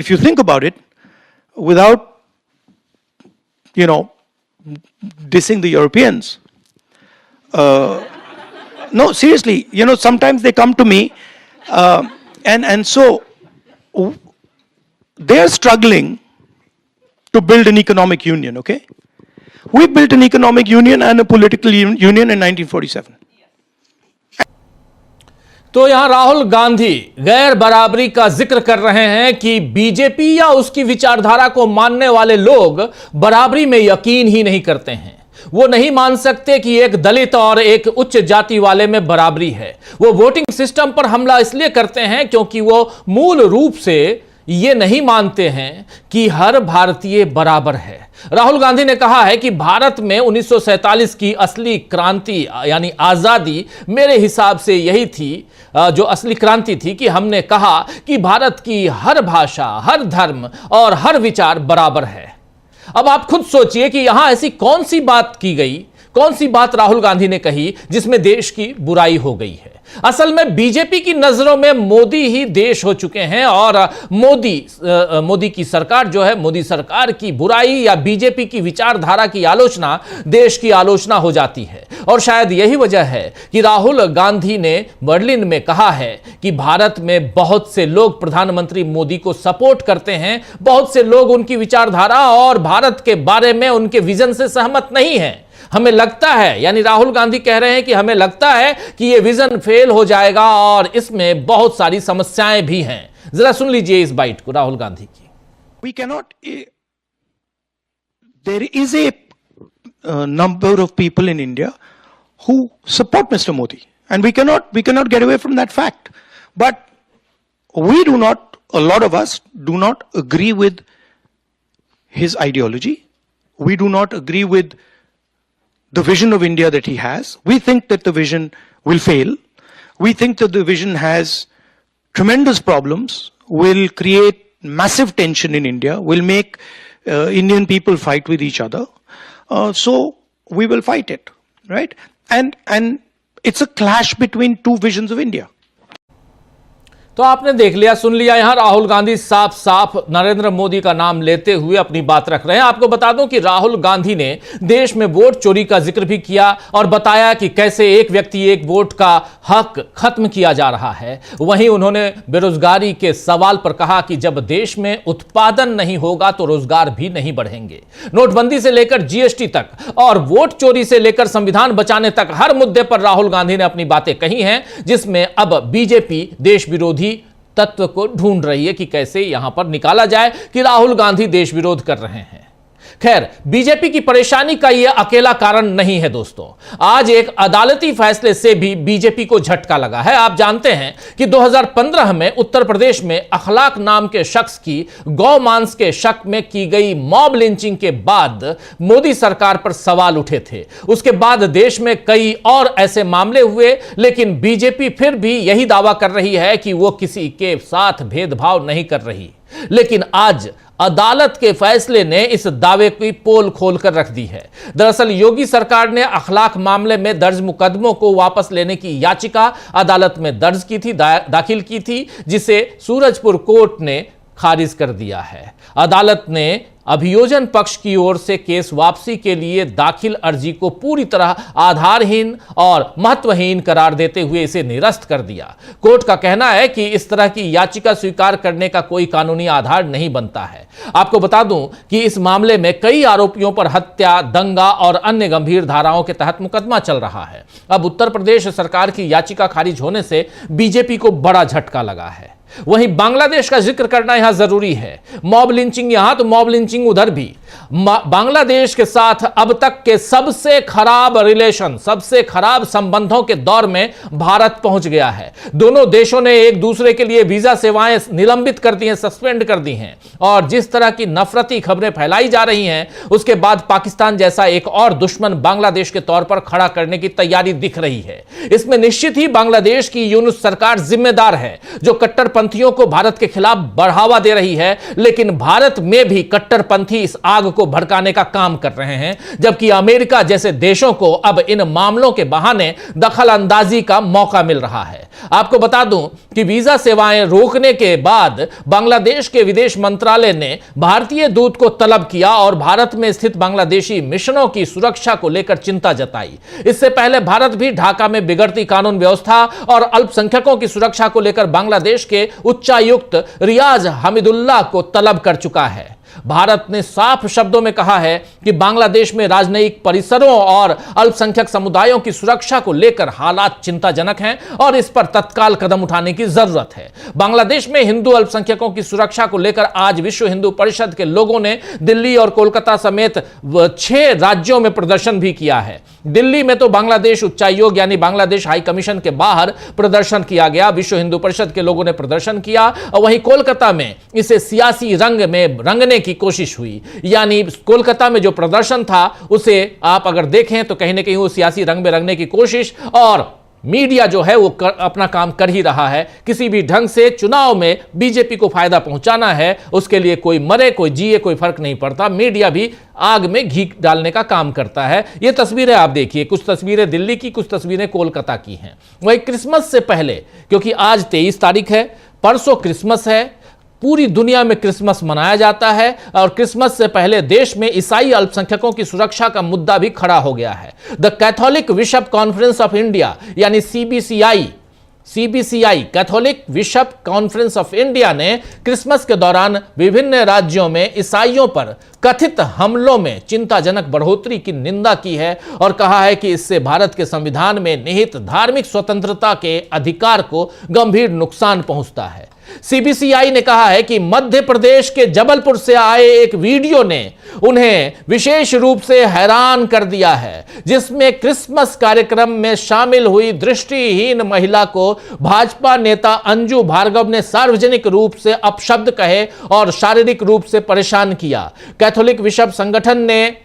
If you think about it, without, dissing the Europeans, no, seriously, sometimes they come to me, and so they are struggling to build an economic union, okay? We built an economic union and a political union in 1947. तो यहां राहुल गांधी गैर बराबरी का जिक्र कर रहे हैं कि बीजेपी या उसकी विचारधारा को मानने वाले लोग बराबरी में यकीन ही नहीं करते हैं। वो नहीं मान सकते कि एक दलित और एक उच्च जाति वाले में बराबरी है। वो वोटिंग सिस्टम पर हमला इसलिए करते हैं क्योंकि वो मूल रूप से ये नहीं मानते हैं कि हर भारतीय बराबर है। राहुल गांधी ने कहा है कि भारत में 1947 की असली क्रांति यानी आजादी मेरे हिसाब से यही थी, जो असली क्रांति थी कि हमने कहा कि भारत की हर भाषा, हर धर्म और हर विचार बराबर है। अब आप खुद सोचिए कि यहां ऐसी कौन सी बात की गई, कौन सी बात राहुल गांधी ने कही जिसमें देश की बुराई हो गई है। असल में बीजेपी की नजरों में मोदी ही देश हो चुके हैं और मोदी की सरकार जो है, मोदी सरकार की बुराई या बीजेपी की विचारधारा की आलोचना देश की आलोचना हो जाती है। और शायद यही वजह है कि राहुल गांधी ने बर्लिन में कहा है कि भारत में बहुत से लोग प्रधानमंत्री मोदी को सपोर्ट करते हैं, बहुत से लोग उनकी विचारधारा और भारत के बारे में उनके विजन से सहमत नहीं हैं। हमें लगता है, यानी राहुल गांधी कह रहे हैं कि हमें लगता है कि यह विजन फेल हो जाएगा और इसमें बहुत सारी समस्याएं भी हैं। जरा सुन लीजिए इस बाइट को राहुल गांधी की। We cannot, there is a number of people in India who support Mr. Modi, and we cannot get away from that fact. But we do not, a lot of us do not agree with his ideology. We do not agree with the vision of India that he has. We think that the vision will fail. We think that the vision has tremendous problems, will create massive tension in India, will make Indian people fight with each other. So we will fight it, right? And it's a clash between two visions of India. तो आपने देख लिया, सुन लिया, यहां राहुल गांधी साफ साफ नरेंद्र मोदी का नाम लेते हुए अपनी बात रख रहे हैं। आपको बता दूं कि राहुल गांधी ने देश में वोट चोरी का जिक्र भी किया और बताया कि कैसे एक व्यक्ति एक वोट का हक खत्म किया जा रहा है। वहीं उन्होंने बेरोजगारी के सवाल पर कहा कि जब देश में उत्पादन नहीं होगा तो रोजगार भी नहीं बढ़ेंगे। नोटबंदी से लेकर जीएसटी तक और वोट चोरी से लेकर संविधान बचाने तक हर मुद्दे पर राहुल गांधी ने अपनी बातें कही हैं, जिसमें अब बीजेपी देश विरोधी तत्व को ढूंढ रही है कि कैसे यहां पर निकाला जाए कि राहुल गांधी देश विरोध कर रहे हैं। खैर, बीजेपी की परेशानी का यह अकेला कारण नहीं है दोस्तों। आज एक अदालती फैसले से भी बीजेपी को झटका लगा है। आप जानते हैं कि 2015 में उत्तर प्रदेश में अखलाक नाम के शख्स की गौ मांस के शक में की गई मॉब लिंचिंग के बाद मोदी सरकार पर सवाल उठे थे। उसके बाद देश में कई और ऐसे मामले हुए, लेकिन बीजेपी फिर भी यही दावा कर रही है कि वो किसी के साथ भेदभाव नहीं कर रही। लेकिन आज अदालत के फैसले ने इस दावे की पोल खोलकर रख दी है। दरअसल योगी सरकार ने अखलाक मामले में दर्ज मुकदमों को वापस लेने की याचिका अदालत में दर्ज की थी, दाखिल की थी, जिसे सूरजपुर कोर्ट ने खारिज कर दिया है। अदालत ने अभियोजन पक्ष की ओर से केस वापसी के लिए दाखिल अर्जी को पूरी तरह आधारहीन और महत्वहीन करार देते हुए इसे निरस्त कर दिया। कोर्ट का कहना है कि इस तरह की याचिका स्वीकार करने का कोई कानूनी आधार नहीं बनता है। आपको बता दूं कि इस मामले में कई आरोपियों पर हत्या, दंगा और अन्य गंभीर धाराओं के तहत मुकदमा चल रहा है। अब उत्तर प्रदेश सरकार की याचिका खारिज होने से बीजेपी को बड़ा झटका लगा है। वहीं बांग्लादेश का जिक्र करना यहां जरूरी है। मॉब लिंचिंग यहां तो मॉब लिंचिंग उधर भी। बांग्लादेश के साथ अब तक के सबसे खराब रिलेशन, सबसे खराब संबंधों के दौर में भारत पहुंच गया है। दोनों देशों ने एक दूसरे के लिए वीजा सेवाएं निलंबित कर दी हैं, सस्पेंड कर दी हैं। और जिस तरह की नफरती खबरें फैलाई जा रही हैं, उसके बाद पाकिस्तान जैसा एक और दुश्मन बांग्लादेश के तौर पर खड़ा करने की तैयारी दिख रही है। इसमें निश्चित ही बांग्लादेश की यूनुस सरकार जिम्मेदार है, जो कट्टरपंथियों को भारत के खिलाफ बढ़ावा दे रही है। लेकिन भारत में भी कट्टरपंथी इस आग आग को भड़काने का काम कर रहे हैं, जबकि अमेरिका जैसे देशों को अब इन मामलों के बहाने दखल अंदाजी का मौका मिल रहा है। आपको बता दूं कि वीजा सेवाएं रोकने के बाद बांग्लादेश के विदेश मंत्रालय ने भारतीय दूत को तलब किया और भारत में स्थित बांग्लादेशी मिशनों की सुरक्षा को लेकर चिंता जताई। इससे पहले भारत भी ढाका में बिगड़ती कानून व्यवस्था और अल्पसंख्यकों की सुरक्षा को लेकर बांग्लादेश के उच्चायुक्त रियाज हमीदुल्लाह को तलब कर चुका है। भारत ने साफ शब्दों में कहा है कि बांग्लादेश में राजनयिक परिसरों और अल्पसंख्यक समुदायों की सुरक्षा को लेकर हालात चिंताजनक हैं और इस पर तत्काल कदम उठाने की जरूरत है। बांग्लादेश में हिंदू अल्पसंख्यकों की सुरक्षा को लेकर आज विश्व हिंदू परिषद के लोगों ने दिल्ली और कोलकाता समेत 6 राज्यों में प्रदर्शन भी किया है। दिल्ली में तो बांग्लादेश उच्चायोग यानी बांग्लादेश हाई कमीशन के बाहर प्रदर्शन किया गया, विश्व हिंदू परिषद के लोगों ने प्रदर्शन किया, और वहीं कोलकाता में इसे सियासी रंग में रंगने की कोशिश हुई। यानी कोलकाता में जो प्रदर्शन था उसे आप अगर देखें तो कहीं ना कहीं वो सियासी रंग में रंगने की कोशिश, और मीडिया जो है वो अपना काम कर ही रहा है। किसी भी ढंग से चुनाव में बीजेपी को फायदा पहुंचाना है, उसके लिए कोई मरे कोई जिए कोई फर्क नहीं पड़ता। मीडिया भी आग में घी डालने का काम करता है। ये तस्वीरें आप देखिए, कुछ तस्वीरें दिल्ली की, कुछ तस्वीरें कोलकाता की हैं। वही क्रिसमस से पहले, क्योंकि आज 23 तारीख है, परसों क्रिसमस है, पूरी दुनिया में क्रिसमस मनाया जाता है, और क्रिसमस से पहले देश में ईसाई अल्पसंख्यकों की सुरक्षा का मुद्दा भी खड़ा हो गया है। The Catholic Bishop Conference of India यानी CBCI Catholic Bishop Conference of India ने क्रिसमस के दौरान विभिन्न राज्यों में ईसाइयों पर कथित हमलों में चिंताजनक बढ़ोतरी की निंदा की है और कहा है कि इससे भारत के संविधान में निहित धार्मिक स्वतंत्रता के अधिकार को गंभीर नुकसान पहुंचता है। सीबीसीआई ने कहा है कि मध्य प्रदेश के जबलपुर से आए एक वीडियो ने उन्हें विशेष रूप से हैरान कर दिया है, जिसमें क्रिसमस कार्यक्रम में शामिल हुई दृष्टिहीन महिला को भाजपा नेता अंजू भार्गव ने सार्वजनिक रूप से अपशब्द कहे और शारीरिक रूप से परेशान किया। कैथोलिक बिशप संगठन ने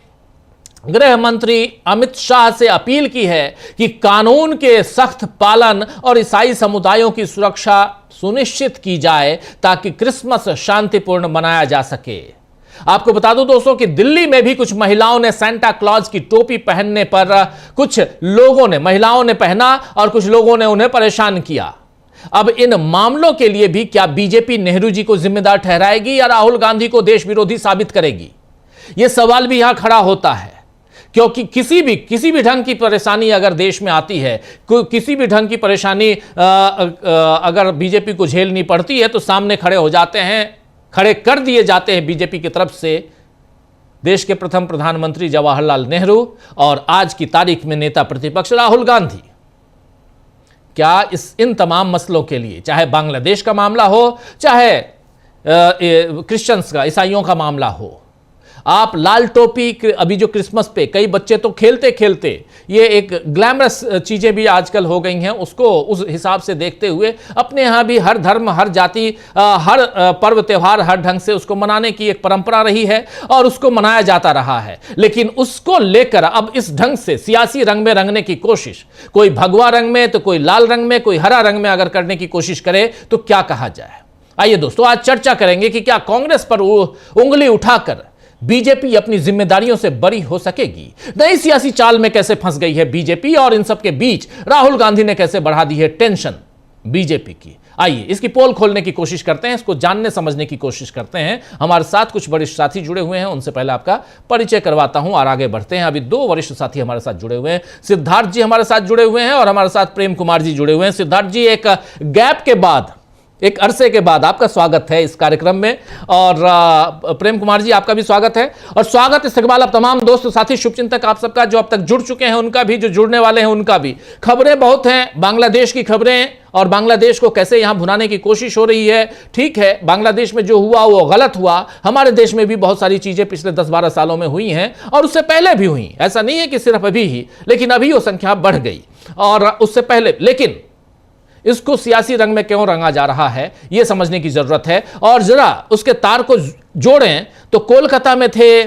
गृह मंत्री अमित शाह से अपील की है कि कानून के सख्त पालन और ईसाई समुदायों की सुरक्षा सुनिश्चित की जाए ताकि क्रिसमस शांतिपूर्ण मनाया जा सके। आपको बता दूं दोस्तों कि दिल्ली में भी कुछ महिलाओं ने सेंटा क्लॉज की टोपी पहनने पर कुछ लोगों ने, महिलाओं ने पहना और कुछ लोगों ने उन्हें परेशान किया। अब इन मामलों के लिए भी क्या बीजेपी नेहरू जी को जिम्मेदार ठहराएगी या राहुल गांधी को देश विरोधी साबित करेगी? यह सवाल भी यहां खड़ा होता है, क्योंकि किसी भी ढंग की परेशानी अगर देश में आती है, किसी भी ढंग की परेशानी अगर बीजेपी को झेलनी पड़ती है तो सामने खड़े हो जाते हैं, खड़े कर दिए जाते हैं बीजेपी की तरफ से देश के प्रथम प्रधानमंत्री जवाहरलाल नेहरू और आज की तारीख में नेता प्रतिपक्ष राहुल गांधी। क्या इन तमाम मसलों के लिए, चाहे बांग्लादेश का मामला हो, चाहे क्रिश्चियंस का, ईसाइयों का मामला हो, आप लाल टोपी, अभी जो क्रिसमस पे कई बच्चे तो खेलते खेलते, ये एक ग्लैमरस चीजें भी आजकल हो गई हैं, उसको उस हिसाब से देखते हुए अपने यहाँ भी हर धर्म, हर जाति, हर पर्व त्योहार हर ढंग से उसको मनाने की एक परंपरा रही है और उसको मनाया जाता रहा है। लेकिन उसको लेकर अब इस ढंग से सियासी रंग में रंगने की कोशिश, कोई भगवा रंग में तो कोई लाल रंग में, कोई हरा रंग में अगर करने की कोशिश करे तो क्या कहा जाए। आइए दोस्तों, आज चर्चा करेंगे कि क्या कांग्रेस पर उंगली उठाकर बीजेपी अपनी जिम्मेदारियों से बरी हो सकेगी? नई सियासी चाल में कैसे फंस गई है बीजेपी और इन सब के बीच राहुल गांधी ने कैसे बढ़ा दी है टेंशन बीजेपी की? आइए इसकी पोल खोलने की कोशिश करते हैं, इसको जानने समझने की कोशिश करते हैं। हमारे साथ कुछ वरिष्ठ साथी जुड़े हुए हैं, उनसे पहले आपका परिचय करवाता हूं और आगे बढ़ते हैं। अभी 2 वरिष्ठ साथी हमारे साथ जुड़े हुए हैं। सिद्धार्थ जी हमारे साथ जुड़े हुए हैं और हमारे साथ प्रेम कुमार जी जुड़े हुए हैं। सिद्धार्थ जी, एक गैप के बाद, एक अरसे के बाद आपका स्वागत है इस कार्यक्रम में, और प्रेम कुमार जी आपका भी स्वागत है। और स्वागत इस्तकबाल अब तमाम दोस्त साथी शुभचिंतक आप सबका, जो अब तक जुड़ चुके हैं उनका भी, जो जुड़ने वाले हैं उनका भी। खबरें बहुत हैं, बांग्लादेश की खबरें, और बांग्लादेश को कैसे यहां भुनाने की कोशिश हो रही है। ठीक है, बांग्लादेश में जो हुआ वो गलत हुआ, हमारे देश में भी बहुत सारी चीजें पिछले 10-12 सालों में हुई हैं और उससे पहले भी हुई, ऐसा नहीं है कि सिर्फ अभी ही, लेकिन अभी वो संख्या बढ़ गई और उससे पहले। लेकिन इसको सियासी रंग में क्यों रंगा जा रहा है, यह समझने की जरूरत है। और जरा उसके तार को जोड़ें तो कोलकाता में थे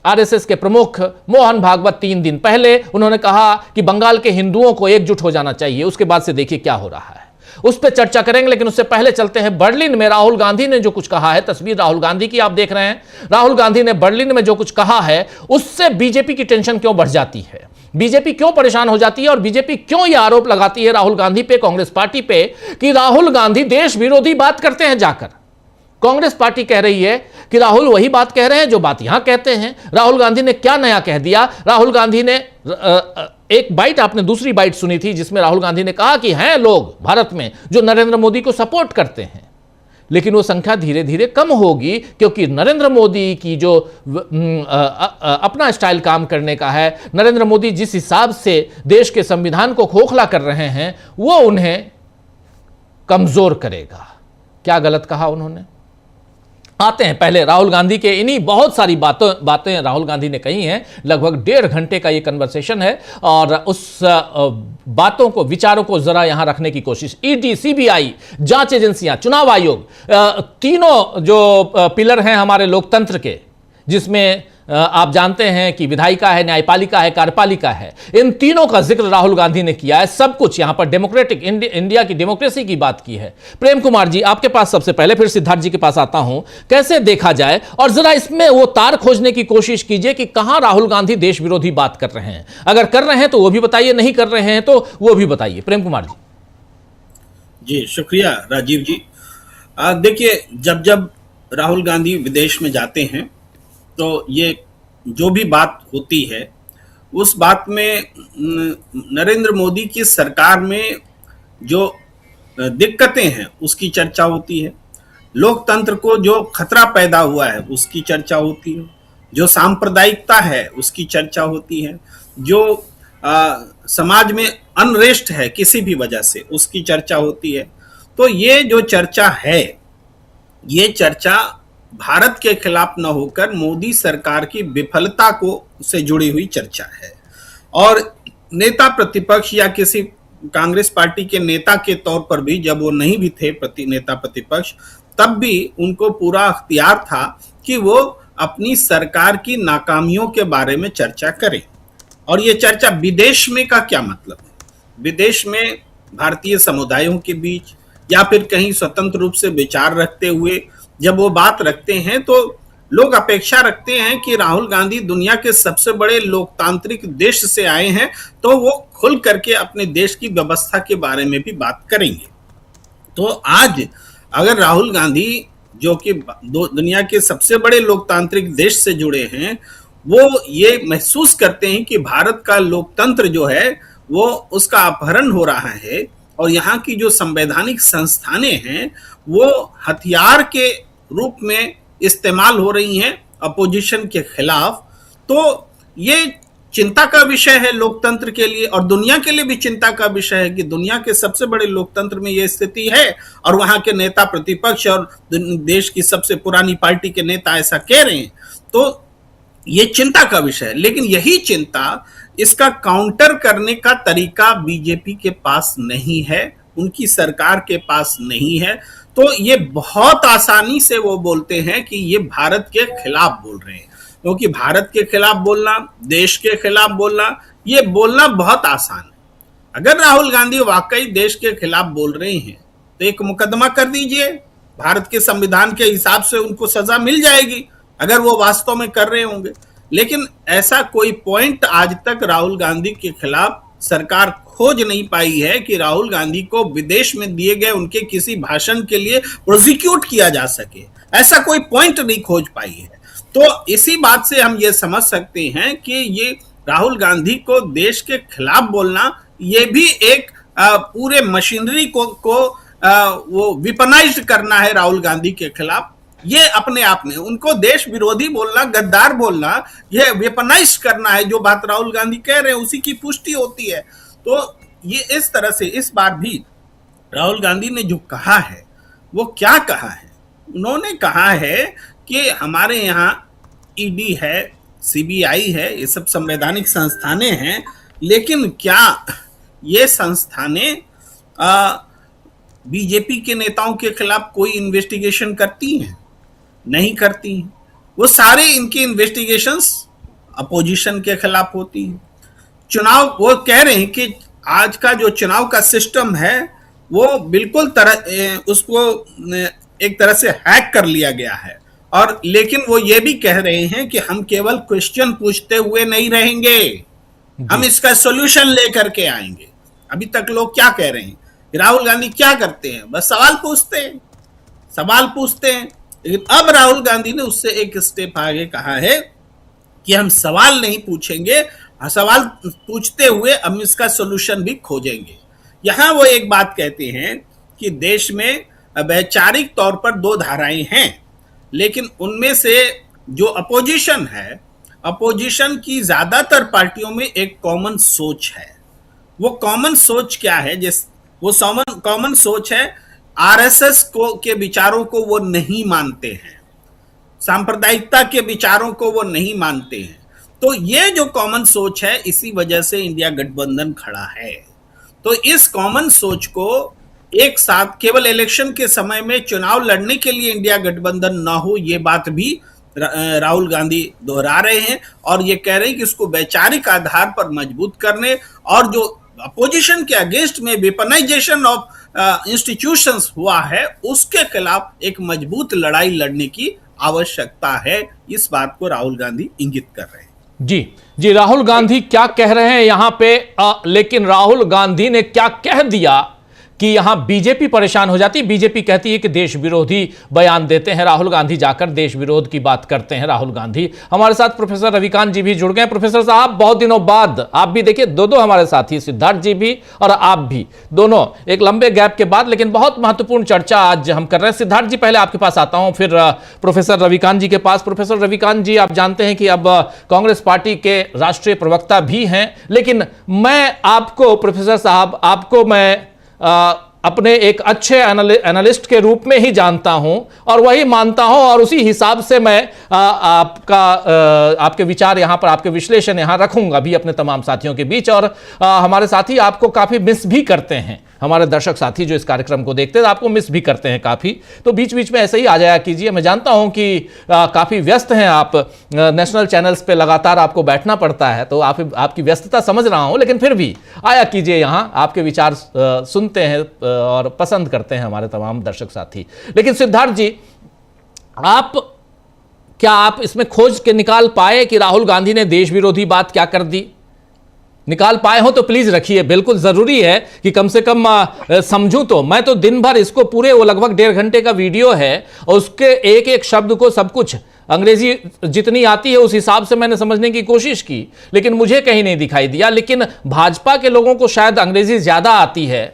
आरएसएस के प्रमुख मोहन भागवत। 3 दिन पहले उन्होंने कहा कि बंगाल के हिंदुओं को एकजुट हो जाना चाहिए। उसके बाद से देखिए क्या हो रहा है। उस पर चर्चा करेंगे। लेकिन उससे पहले चलते हैं बर्लिन में। राहुल गांधी ने जो कुछ कहा है, तस्वीर राहुल गांधी की आप देख रहे हैं। राहुल गांधी ने बर्लिन में जो कुछ कहा है उससे बीजेपी की टेंशन क्यों बढ़ जाती है, बीजेपी क्यों परेशान हो जाती है और बीजेपी क्यों यह आरोप लगाती है राहुल गांधी पे, कांग्रेस पार्टी पे, कि राहुल गांधी देश विरोधी बात करते हैं जाकर। कांग्रेस पार्टी कह रही है कि राहुल वही बात कह रहे हैं जो बात यहां कहते हैं। राहुल गांधी ने क्या नया कह दिया? राहुल गांधी ने एक बाइट, आपने दूसरी बाइट सुनी थी जिसमें राहुल गांधी ने कहा कि हैं लोग भारत में जो नरेंद्र मोदी को सपोर्ट करते हैं, लेकिन वो संख्या धीरे धीरे कम होगी क्योंकि नरेंद्र मोदी की जो अपना स्टाइल काम करने का है, नरेंद्र मोदी जिस हिसाब से देश के संविधान को खोखला कर रहे हैं, वो उन्हें कमजोर करेगा। क्या गलत कहा उन्होंने? आते हैं पहले राहुल गांधी के इन्हीं बहुत सारी बातें राहुल गांधी ने कही हैं। लगभग 1.5 घंटे का ये कन्वर्सेशन है और उस बातों को, विचारों को जरा यहां रखने की कोशिश। ईडी, सीबीआई, जांच एजेंसियां, चुनाव आयोग, तीनों जो पिलर हैं हमारे लोकतंत्र के, जिसमें आप जानते हैं कि विधायिका है, न्यायपालिका है, कार्यपालिका है, इन तीनों का जिक्र राहुल गांधी ने किया है। सब कुछ यहां पर डेमोक्रेटिक इंडिया की डेमोक्रेसी की बात की है। प्रेम कुमार जी, आपके पास सबसे पहले, फिर सिद्धार्थ जी के पास आता हूं। कैसे देखा जाए, और जरा इसमें वो तार खोजने की कोशिश कीजिए कि कहां राहुल गांधी देश विरोधी बात कर रहे हैं। अगर कर रहे हैं तो वो भी बताइए, नहीं कर रहे हैं तो वो भी बताइए। प्रेम कुमार जी। जी शुक्रिया राजीव जी। देखिए, जब राहुल गांधी विदेश में जाते हैं तो ये जो भी बात होती है उस बात में नरेंद्र मोदी की सरकार में जो दिक्कतें हैं उसकी चर्चा होती है, लोकतंत्र को जो खतरा पैदा हुआ है उसकी चर्चा होती है, जो सांप्रदायिकता है उसकी चर्चा होती है, जो समाज में अनरेस्ट है किसी भी वजह से उसकी चर्चा होती है। तो ये जो चर्चा है, ये चर्चा भारत के खिलाफ न होकर मोदी सरकार की विफलता को से जुड़ी हुई चर्चा है। और नेता प्रतिपक्ष या किसी कांग्रेस पार्टी के नेता के तौर पर भी, जब वो नहीं भी थे नेता प्रतिपक्ष, तब भी उनको पूरा अख्तियार था कि वो अपनी सरकार की नाकामियों के बारे में चर्चा करें। और ये चर्चा विदेश में का क्या मतलब है? विदेश में भारतीय समुदायों के बीच या फिर कहीं स्वतंत्र रूप से विचार रखते हुए जब वो बात रखते हैं तो लोग अपेक्षा रखते हैं कि राहुल गांधी दुनिया के सबसे बड़े लोकतांत्रिक देश से आए हैं तो वो खुल करके अपने देश की व्यवस्था के बारे में भी बात करेंगे। तो आज अगर राहुल गांधी, जो कि दुनिया के सबसे बड़े लोकतांत्रिक देश से जुड़े हैं, वो ये महसूस करते हैं कि भारत का लोकतंत्र जो है वो उसका अपहरण हो रहा है और यहाँ की जो संवैधानिक संस्थानें हैं वो हथियार के रूप में इस्तेमाल हो रही हैं अपोजिशन के खिलाफ, तो ये चिंता का विषय है लोकतंत्र के लिए और दुनिया के लिए भी चिंता का विषय है कि दुनिया के सबसे बड़े लोकतंत्र में ये स्थिति है और वहां के नेता प्रतिपक्ष और देश की सबसे पुरानी पार्टी के नेता ऐसा कह रहे हैं। तो ये चिंता का विषय है, लेकिन यही चिंता, इसका काउंटर करने का तरीका बीजेपी के पास नहीं है, उनकी सरकार के पास नहीं है। तो ये बहुत आसानी से वो बोलते हैं कि ये भारत के खिलाफ बोल रहे हैं, क्योंकि भारत के खिलाफ बोलना, देश के खिलाफ बोलना, ये बोलना बहुत आसान है। अगर राहुल गांधी वाकई देश के खिलाफ बोल रहे हैं तो एक मुकदमा कर दीजिए, भारत के संविधान के हिसाब से उनको सजा मिल जाएगी अगर वो वास्तव में कर रहे होंगे। लेकिन ऐसा कोई पॉइंट आज तक राहुल गांधी के खिलाफ सरकार खोज नहीं पाई है कि राहुल गांधी को विदेश में दिए गए उनके किसी भाषण के लिए प्रोसिक्यूट किया जा सके, ऐसा कोई पॉइंट नहीं खोज पाई है। तो इसी बात से हम ये समझ सकते हैं कि ये राहुल गांधी को देश के खिलाफ बोलना, ये भी एक पूरे मशीनरी को वो विपनाइज्ड करना है राहुल गांधी के खिलाफ। ये अपने आप में उनको देश विरोधी बोलना, गद्दार बोलना, ये वेपनाइज करना है। जो बात राहुल गांधी कह रहे हैं उसी की पुष्टि होती है। तो ये इस तरह से इस बार भी राहुल गांधी ने जो कहा है वो क्या कहा है? उन्होंने कहा है कि हमारे यहाँ ईडी है, सीबीआई है, ये सब संवैधानिक संस्थानें हैं, लेकिन क्या ये संस्थानें बीजेपी के नेताओं के खिलाफ कोई इन्वेस्टिगेशन करती हैं? नहीं करती हैं। वो सारे इनकी इन्वेस्टिगेशंस अपोजिशन के खिलाफ होती हैं। चुनाव, वो कह रहे हैं कि आज का जो चुनाव का सिस्टम है वो बिल्कुल उसको एक तरह से हैक कर लिया गया है। और लेकिन वो ये भी कह रहे हैं कि हम केवल क्वेश्चन पूछते हुए नहीं रहेंगे, हम इसका सॉल्यूशन लेकर के आएंगे। अभी तक लोग क्या कह रहे हैं, राहुल गांधी क्या करते हैं, बस सवाल पूछते हैं, सवाल पूछते हैं। लेकिन अब राहुल गांधी ने उससे एक स्टेप आगे कहा है कि हम सवाल नहीं पूछेंगे, सवाल पूछते हुए हम इसका सॉल्यूशन भी खोजेंगे। यहां वो एक बात कहते हैं कि देश में वैचारिक तौर पर दो धाराएं हैं, लेकिन उनमें से जो अपोजिशन है, अपोजिशन की ज्यादातर पार्टियों में एक कॉमन सोच है। वो कॉमन सोच क्या है? वो कॉमन सोच है, आरएसएस के विचारों को वो नहीं मानते हैं, सांप्रदायिकता के विचारों को वो नहीं मानते हैं। तो ये जो कॉमन सोच है, इसी वजह से इंडिया गठबंधन खड़ा है। तो इस कॉमन सोच को एक साथ केवल इलेक्शन के समय में चुनाव लड़ने के लिए इंडिया गठबंधन ना हो, ये बात भी राहुल गांधी दोहरा रहे हैं और ये कह रहे हैं कि इसको वैचारिक आधार पर मजबूत करने और जो अपोजिशन के अगेंस्ट में वेपनाइजेशन ऑफ इंस्टीट्यूशंस हुआ है, उसके खिलाफ एक मजबूत लड़ाई लड़ने की आवश्यकता है। इस बात को राहुल गांधी इंगित कर रहे हैं। जी, राहुल गांधी क्या कह रहे हैं यहां पे, लेकिन राहुल गांधी ने क्या कह दिया कि यहां बीजेपी परेशान हो जाती है। बीजेपी कहती है कि देश विरोधी बयान देते हैं राहुल गांधी, जाकर देश विरोध की बात करते हैं राहुल गांधी। हमारे साथ प्रोफेसर रविकांत जी भी जुड़ गए। प्रोफेसर साहब, बहुत दिनों बाद आप भी देखिए, दो हमारे साथी सिद्धार्थ जी भी और आप भी, दोनों एक लंबे गैप के बाद, लेकिन बहुत महत्वपूर्ण चर्चा आज हम कर रहे हैं। सिद्धार्थ जी, पहले आपके पास आता हूं, फिर प्रोफेसर रविकांत जी के पास। प्रोफेसर रविकांत जी, आप जानते हैं कि अब कांग्रेस पार्टी के राष्ट्रीय प्रवक्ता भी हैं, लेकिन मैं आपको, प्रोफेसर साहब, आपको मैं अपने एक अच्छे एनालिस्ट के रूप में ही जानता हूं और वही मानता हूं, और उसी हिसाब से मैं आपके विचार यहां पर, आपके विश्लेषण यहां रखूंगा भी अपने तमाम साथियों के बीच। और हमारे साथी आपको काफी मिस भी करते हैं, हमारे दर्शक साथी जो इस कार्यक्रम को देखते हैं आपको मिस भी करते हैं काफी, तो बीच बीच में ऐसे ही आ जाया कीजिए। मैं जानता हूं कि काफी व्यस्त हैं आप, नेशनल चैनल्स पे लगातार आपको बैठना पड़ता है, तो आपकी व्यस्तता समझ रहा हूं, लेकिन फिर भी आया कीजिए यहां, आपके विचार सुनते हैं और पसंद करते हैं हमारे तमाम दर्शक साथी। लेकिन सिद्धार्थ जी, क्या आप इसमें खोज के निकाल पाए कि राहुल गांधी ने देश विरोधी बात क्या कर दी? निकाल पाए हो तो प्लीज रखिए, बिल्कुल जरूरी है कि कम से कम समझूं। तो मैं तो दिन भर इसको पूरे, वो लगभग 1.5 घंटे का वीडियो है और उसके एक एक शब्द को, सब कुछ अंग्रेजी जितनी आती है उस हिसाब से मैंने समझने की कोशिश की, लेकिन मुझे कहीं नहीं दिखाई दिया। लेकिन भाजपा के लोगों को शायद अंग्रेजी ज्यादा आती है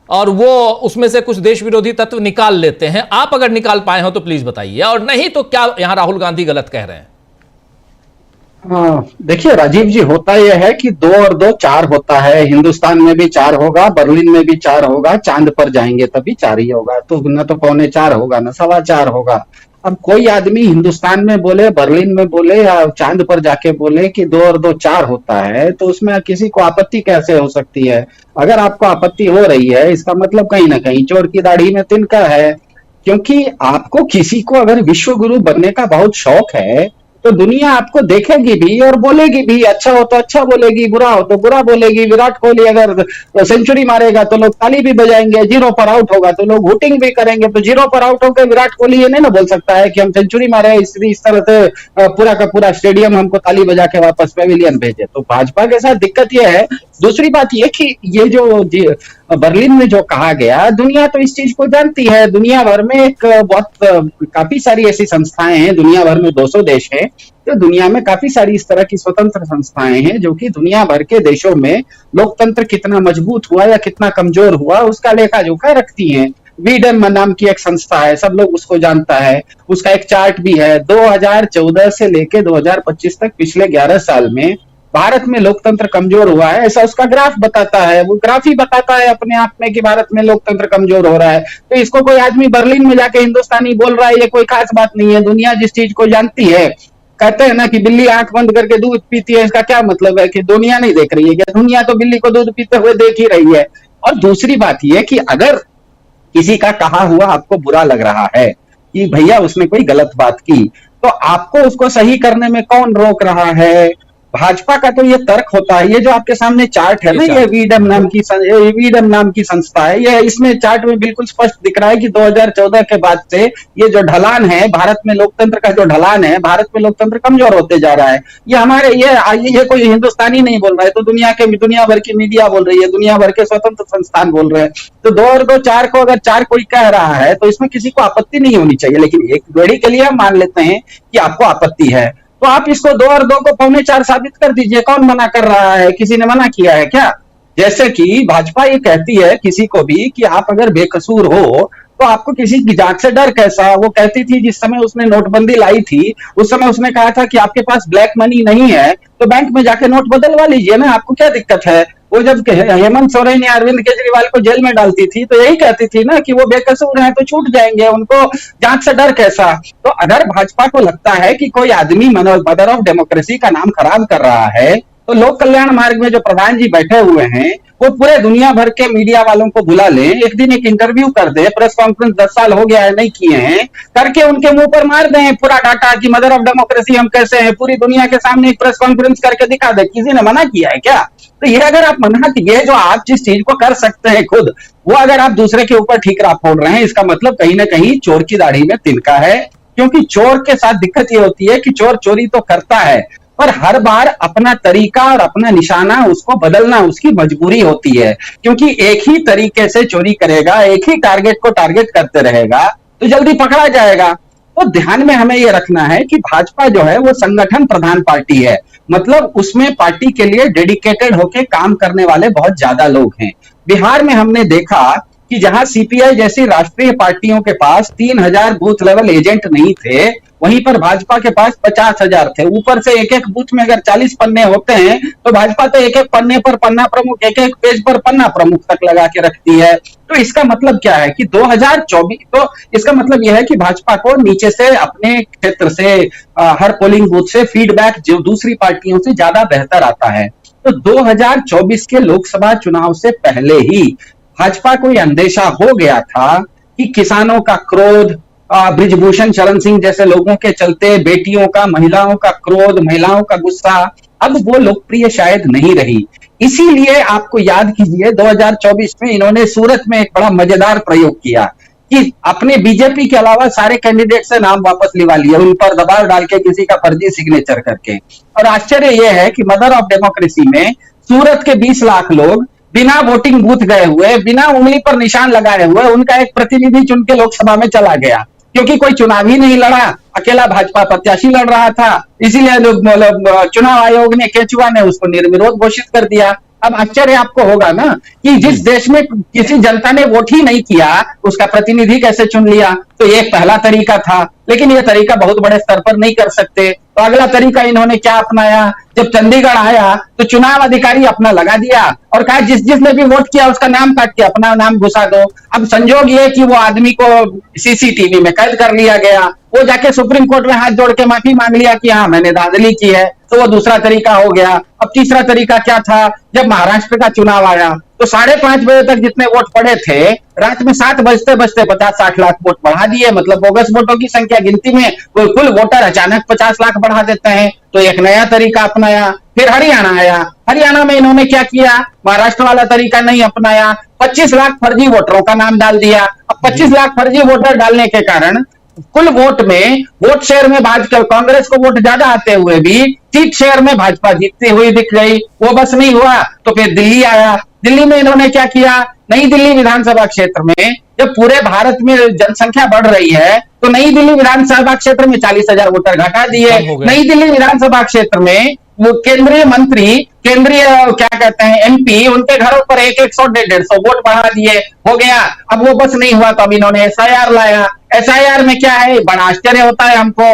और वो उसमें से कुछ देश विरोधी तत्व निकाल लेते हैं। आप अगर निकाल पाए हो तो प्लीज बताइए, और नहीं तो क्या यहां राहुल गांधी गलत कह रहे हैं? देखिए राजीव जी, होता यह है कि 2 और 2 4 होता है। हिंदुस्तान में भी 4 होगा, बर्लिन में भी 4 होगा, चांद पर जाएंगे तभी 4 ही होगा। तो न तो 3.25 होगा, न 4.25 होगा। अब कोई आदमी हिंदुस्तान में बोले, बर्लिन में बोले या चांद पर जाके बोले कि 2 और 2 4 होता है, तो उसमें किसी को आपत्ति कैसे हो सकती है? अगर आपको आपत्ति हो रही है, इसका मतलब कहीं ना कहीं चोर की दाढ़ी में तिनका है। क्योंकि आपको, किसी को अगर विश्व गुरु बनने का बहुत शौक है तो दुनिया आपको देखेगी भी और बोलेगी भी। अच्छा हो तो अच्छा बोलेगी, बुरा हो तो बुरा बोलेगी। विराट कोहली अगर सेंचुरी मारेगा तो लोग ताली भी बजाएंगे, 0 पर आउट होगा तो लोग हुटिंग भी करेंगे। तो 0 पर आउट होकर विराट कोहली ये नहीं ना बोल सकता है कि हम सेंचुरी मारे, इस तरह से पूरा का पूरा स्टेडियम हमको ताली बजा के वापस पेविलियन भेजे। तो भाजपा के साथ दिक्कत यह है। दूसरी बात यह कि ये जो बर्लिन में जो कहा गया, दुनिया तो इस चीज को जानती है। दुनिया भर में काफी सारी ऐसी संस्थाएं हैं, दुनिया भर में 200 देश हैं, तो दुनिया में काफी सारी इस तरह की स्वतंत्र संस्थाएं हैं जो कि दुनिया भर के देशों में लोकतंत्र कितना मजबूत हुआ या कितना कमजोर हुआ उसका लेखा जोखा रखती हैं। वीडन नाम की एक संस्था है, सब लोग उसको जानता है, उसका एक चार्ट भी है। 2014 से लेके 2025 तक पिछले 11 साल में भारत में लोकतंत्र कमजोर हुआ है, ऐसा उसका ग्राफ बताता है। वो ग्राफ ही बताता है अपने आप में कि भारत में लोकतंत्र कमजोर हो रहा है। तो इसको कोई आदमी बर्लिन में जाके हिंदुस्तानी बोल रहा है, ये कोई खास बात नहीं है। दुनिया जिस चीज को जानती है, कहते हैं ना कि बिल्ली आंख बंद करके दूध पीती है, इसका क्या मतलब है कि दुनिया नहीं देख रही है क्या? दुनिया तो बिल्ली को दूध पीते हुए देख ही रही है। और दूसरी बात यह कि अगर किसी का कहा हुआ आपको बुरा लग रहा है कि भैया उसने कोई गलत बात की, तो आपको उसको सही करने में कौन रोक रहा है? भाजपा का तो ये तर्क होता है, ये जो आपके सामने चार्ट है ना, ये वीडम नाम की संस्था है, ये इसमें चार्ट में बिल्कुल स्पष्ट दिख रहा है कि 2014 के बाद से ये जो ढलान है भारत में लोकतंत्र का, जो ढलान है भारत में लोकतंत्र कमजोर होते जा रहा है। ये हमारे ये कोई हिंदुस्तानी नहीं बोल रहा है, तो दुनिया भर की मीडिया बोल रही है, दुनिया भर के स्वतंत्र संस्थान बोल रहे हैं। तो 2 और 2 4 को अगर 4 कोई कह रहा है तो इसमें किसी को आपत्ति नहीं होनी चाहिए, लेकिन एक घड़ी के लिए हम मान लेते हैं कि आपको आपत्ति है, तो आप इसको 2 और 2 को 2.25 साबित कर दीजिए। कौन मना कर रहा है? किसी ने मना किया है क्या? जैसे कि भाजपा ये कहती है किसी को भी कि आप अगर बेकसूर हो तो आपको किसी की जांच से डर कैसा? वो कहती थी जिस समय उसने नोटबंदी लाई थी उस समय उसने कहा था कि आपके पास ब्लैक मनी नहीं है तो बैंक में जाके नोट बदलवा लीजिए ना, आपको क्या दिक्कत है? वो जब हेमंत सोरेन या अरविंद केजरीवाल को जेल में डालती थी तो यही कहती थी ना कि वो बेकसूर हैं तो छूट जाएंगे, उनको जांच से डर कैसा? तो अगर भाजपा को लगता है कि कोई आदमी मदर ऑफ डेमोक्रेसी का नाम खराब कर रहा है तो लोक कल्याण मार्ग में जो प्रधान जी बैठे हुए हैं वो पूरे दुनिया भर के मीडिया वालों को बुला लें, एक दिन एक इंटरव्यू कर दे, प्रेस कॉन्फ्रेंस 10 साल हो गया है नहीं किए हैं, करके उनके मुंह पर मार दें पूरा डाटा कि मदर ऑफ डेमोक्रेसी हम कैसे हैं, पूरी दुनिया के सामने एक प्रेस कॉन्फ्रेंस करके दिखा दे। किसी ने मना किया है क्या? तो ये अगर आप मना किए, जो आप जिस चीज को कर सकते हैं खुद, वो अगर आप दूसरे के ऊपर ठीकरा फोड़ रहे हैं, इसका मतलब कहीं ना कहीं चोर की दाढ़ी में तिनका है। क्योंकि चोर के साथ दिक्कत ये होती है कि चोर चोरी तो करता है पर हर बार अपना तरीका और अपना निशाना उसको बदलना उसकी मजबूरी होती है, क्योंकि एक ही तरीके से चोरी करेगा, एक ही टारगेट को टारगेट करते रहेगा तो जल्दी पकड़ा जाएगा। तो ध्यान में हमें यह रखना है कि भाजपा जो है वो संगठन प्रधान पार्टी है, मतलब उसमें पार्टी के लिए डेडिकेटेड होके काम करने वाले बहुत ज्यादा लोग हैं। बिहार में हमने देखा कि जहां सीपीआई जैसी राष्ट्रीय पार्टियों के पास 3000 बूथ लेवल एजेंट नहीं थे, वहीं पर भाजपा के पास 50,000 थे। ऊपर से एक एक बूथ में अगर 40 पन्ने होते हैं तो भाजपा तो एक एक पन्ने पर पन्ना प्रमुख, एक एक पेज पर पन्ना प्रमुख तक लगा के रखती है। तो इसका मतलब क्या है कि 2024, तो इसका मतलब यह है कि भाजपा को नीचे से अपने क्षेत्र से हर पोलिंग बूथ से फीडबैक जो दूसरी पार्टियों से ज्यादा बेहतर आता है। तो 2024 के लोकसभा चुनाव से पहले ही भाजपा को यह अंदेशा हो गया था कि किसानों का क्रोध, बृजभूषण शरण सिंह जैसे लोगों के चलते बेटियों का, महिलाओं का क्रोध, महिलाओं का गुस्सा, अब वो लोकप्रिय शायद नहीं रही। इसीलिए आपको याद कीजिए 2024 में इन्होंने सूरत में एक बड़ा मजेदार प्रयोग किया कि अपने बीजेपी के अलावा सारे कैंडिडेट से नाम वापस लिवा लिए, उन पर दबाव डाल के किसी का फर्जी सिग्नेचर करके। और आश्चर्य यह है कि मदर ऑफ डेमोक्रेसी में सूरत के 20 लाख लोग बिना वोटिंग बूथ गए हुए, बिना उंगली पर निशान लगाए हुए उनका एक प्रतिनिधि चुन के लोकसभा में चला गया, क्योंकि कोई चुनाव ही नहीं लड़ा, अकेला भाजपा प्रत्याशी लड़ रहा था। इसीलिए चुनाव आयोग ने, केचुआ ने उसको निर्विरोध घोषित कर दिया। अब आश्चर्य आपको होगा ना कि जिस देश में किसी जनता ने वोट ही नहीं किया उसका प्रतिनिधि कैसे चुन लिया। तो ये पहला तरीका था, लेकिन यह तरीका बहुत बड़े स्तर पर नहीं कर सकते। तो अगला तरीका इन्होंने क्या अपनाया, जब चंडीगढ़ आया तो चुनाव अधिकारी अपना लगा दिया और कहा जिसने भी वोट किया उसका नाम काट के अपना नाम घुसा दो। अब संजोग ये कि वो आदमी को सीसीटीवी में कैद कर लिया गया, वो जाके सुप्रीम कोर्ट में हाथ जोड़ के माफी मांग लिया कि हाँ मैंने धांधली की है, तो वो दूसरा तरीका हो गया। अब तीसरा तरीका क्या था, जब महाराष्ट्र का चुनाव आया तो 5:30 बजे तक जितने वोट पड़े थे रात में 7 बजते बजते 50-60 लाख वोट बढ़ा दिए। मतलब बोगस वोटों की संख्या गिनती में वो कुल वोटर अचानक 50 लाख बढ़ा देते हैं। तो एक नया तरीका अपनाया। फिर हरियाणा आया, हरियाणा में इन्होंने क्या किया, महाराष्ट्र वाला तरीका नहीं अपनाया, 25 लाख फर्जी वोटरों का नाम डाल दिया। अब 25 लाख फर्जी वोटर डालने के कारण कुल वोट में, वोट शेयर में भाजपा, कांग्रेस को वोट ज्यादा आते हुए भी सीट शेयर में भाजपा जीतती हुई दिख गई। वो बस नहीं हुआ तो फिर दिल्ली आया। दिल्ली में इन्होंने क्या किया, नई दिल्ली विधानसभा क्षेत्र में जब पूरे भारत में जनसंख्या बढ़ रही है तो नई दिल्ली विधानसभा क्षेत्र में 40,000 वोटर घटा दिए। नई दिल्ली विधानसभा क्षेत्र में वो केंद्रीय मंत्री, केंद्रीय क्या कहते हैं एमपी, उनके घरों पर 100-150 वोट बढ़ा दिए, हो गया। अब वो बस नहीं हुआ तो अब इन्होंने एसआईआर लाया। एसआईआर में क्या है, बड़ा आश्चर्य होता है हमको,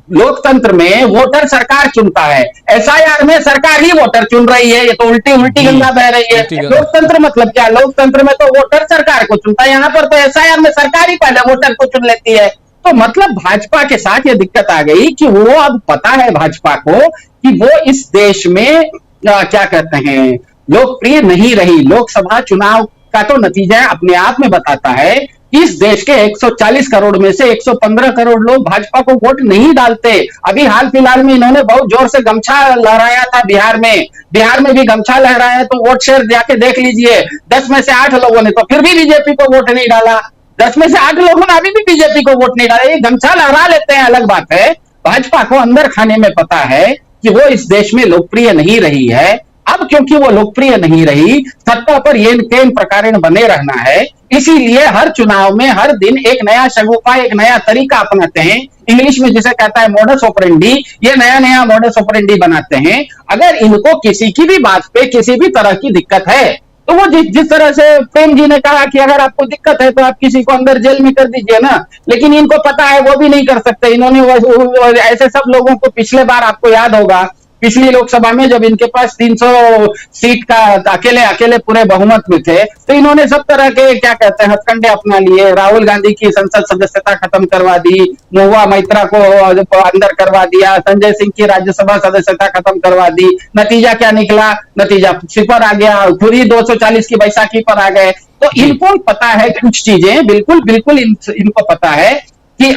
लोकतंत्र में वोटर सरकार चुनता है, एसआईआर में सरकार ही वोटर चुन रही है। ये तो उल्टी गंगा बह रही है। लोकतंत्र मतलब क्या, लोकतंत्र में तो वोटर सरकार को चुनता है, यहाँ पर तो एसआईआर में सरकार ही पहले वोटर को चुन लेती है। तो मतलब भाजपा के साथ ये दिक्कत आ गई कि वो अब पता है भाजपा को कि वो इस देश में क्या कहते हैं लोकप्रिय नहीं रही। लोकसभा चुनाव का तो नतीजा अपने आप में बताता है इस देश के 140 करोड़ में से 115 करोड़ लोग भाजपा को वोट नहीं डालते। अभी हाल फिलहाल में इन्होंने बहुत जोर से गमछा लहराया था बिहार में भी गमछा लहराया, तो वोट शेयर जाके देख लीजिए, 10 में से 8 लोगों ने तो फिर भी बीजेपी को वोट नहीं डाला, 10 में से 8 लोगों ने अभी भी बीजेपी को वोट नहीं डाला। ये गमछा लहरा लेते हैं अलग बात है, भाजपा को अंदर खाने में पता है कि वो इस देश में लोकप्रिय नहीं रही है। अब क्योंकि वो लोकप्रिय नहीं रही, सत्ता पर येन केन प्रकारेण बने रहना है, इसीलिए हर चुनाव में हर दिन एक नया शगुफा, एक नया तरीका अपनाते हैं। इंग्लिश में जिसे कहता है मोडस ऑपरेंडी, ये नया नया मोडस ऑपरेंडी बनाते हैं। अगर इनको किसी की भी बात पे किसी भी तरह की दिक्कत है, तो वो जिस तरह से प्रेम जी ने कहा कि अगर आपको दिक्कत है तो आप किसी को अंदर जेल में कर दीजिए ना, लेकिन इनको पता है वो भी नहीं कर सकते। इन्होंने ऐसे सब लोगों को, पिछले बार आपको याद होगा पिछली लोकसभा में जब इनके पास 300 सीट का अकेले पूरे बहुमत में थे, तो इन्होंने सब तरह के क्या कहते हैं हथकंडे अपना लिए। राहुल गांधी की संसद सदस्यता खत्म करवा दी, महुआ मैत्रा को अंदर करवा दिया, संजय सिंह की राज्यसभा सदस्यता खत्म करवा दी। नतीजा क्या निकला? नतीजा सिपर आ गया, खुद ही 240 की बैसाखी पर आ गए। तो इनको पता है कुछ चीजें, बिल्कुल इनको पता है कि,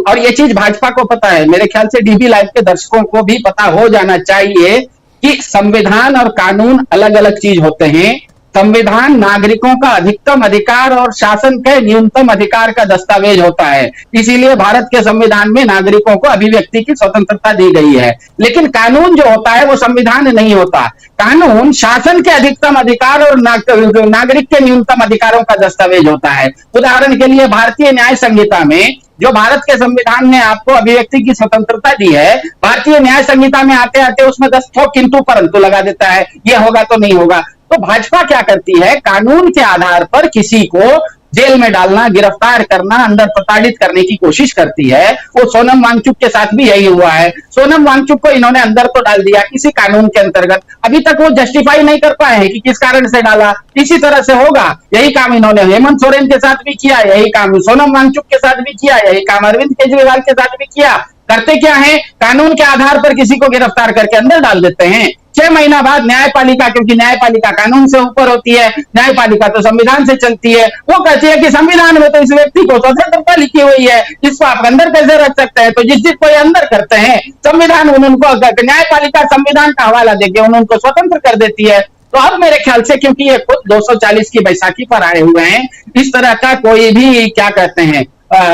और ये चीज भाजपा को पता है, मेरे ख्याल से डीबी लाइव के दर्शकों को भी पता हो जाना चाहिए कि संविधान और कानून अलग अलग चीज होते हैं। संविधान नागरिकों का अधिकतम अधिकार और शासन के न्यूनतम अधिकार का दस्तावेज होता है, इसीलिए भारत के संविधान में नागरिकों को अभिव्यक्ति की स्वतंत्रता दी गई है। लेकिन कानून जो होता है वो संविधान नहीं होता, कानून शासन के अधिकतम अधिकार और नागरिक के न्यूनतम अधिकारों का दस्तावेज होता है। उदाहरण के लिए भारतीय न्याय संहिता में, जो भारत के संविधान ने आपको अभिव्यक्ति की स्वतंत्रता दी है, भारतीय न्याय संहिता में आते आते उसमें 10 ठोक किंतु परंतु लगा देता है, ये होगा तो नहीं होगा। तो भाजपा क्या करती है, कानून के आधार पर किसी को जेल में डालना, गिरफ्तार करना, अंदर प्रताड़ित करने की कोशिश करती है। वो सोनम वांगचुक के साथ भी यही हुआ है। सोनम वांगचुक को इन्होंने अंदर तो डाल दिया किसी कानून के अंतर्गत, अभी तक वो जस्टिफाई नहीं कर पाए हैं कि किस कारण से डाला। इसी तरह से होगा, यही काम इन्होंने हेमंत सोरेन के साथ भी किया, यही काम सोनम वांगचुक के साथ भी किया, यही काम अरविंद केजरीवाल के साथ भी किया। करते क्या है, कानून के आधार पर किसी को गिरफ्तार करके अंदर डाल देते हैं। 6 महीना बाद न्यायपालिका, क्योंकि न्यायपालिका कानून से ऊपर होती है, न्यायपालिका तो संविधान से चलती है, वो कहती है कि संविधान में तो इस व्यक्ति को स्वतंत्रता लिखी हुई है, इसको आप अंदर कैसे रख सकते हैं। तो जिस चीज को ये अंदर करते हैं, संविधान उनको, न्यायपालिका संविधान का हवाला देके उनको स्वतंत्र कर देती है। तो अब मेरे ख्याल से, क्योंकि ये खुद 240 की बैसाखी पर आए हुए हैं, इस तरह का कोई भी क्या कहते हैं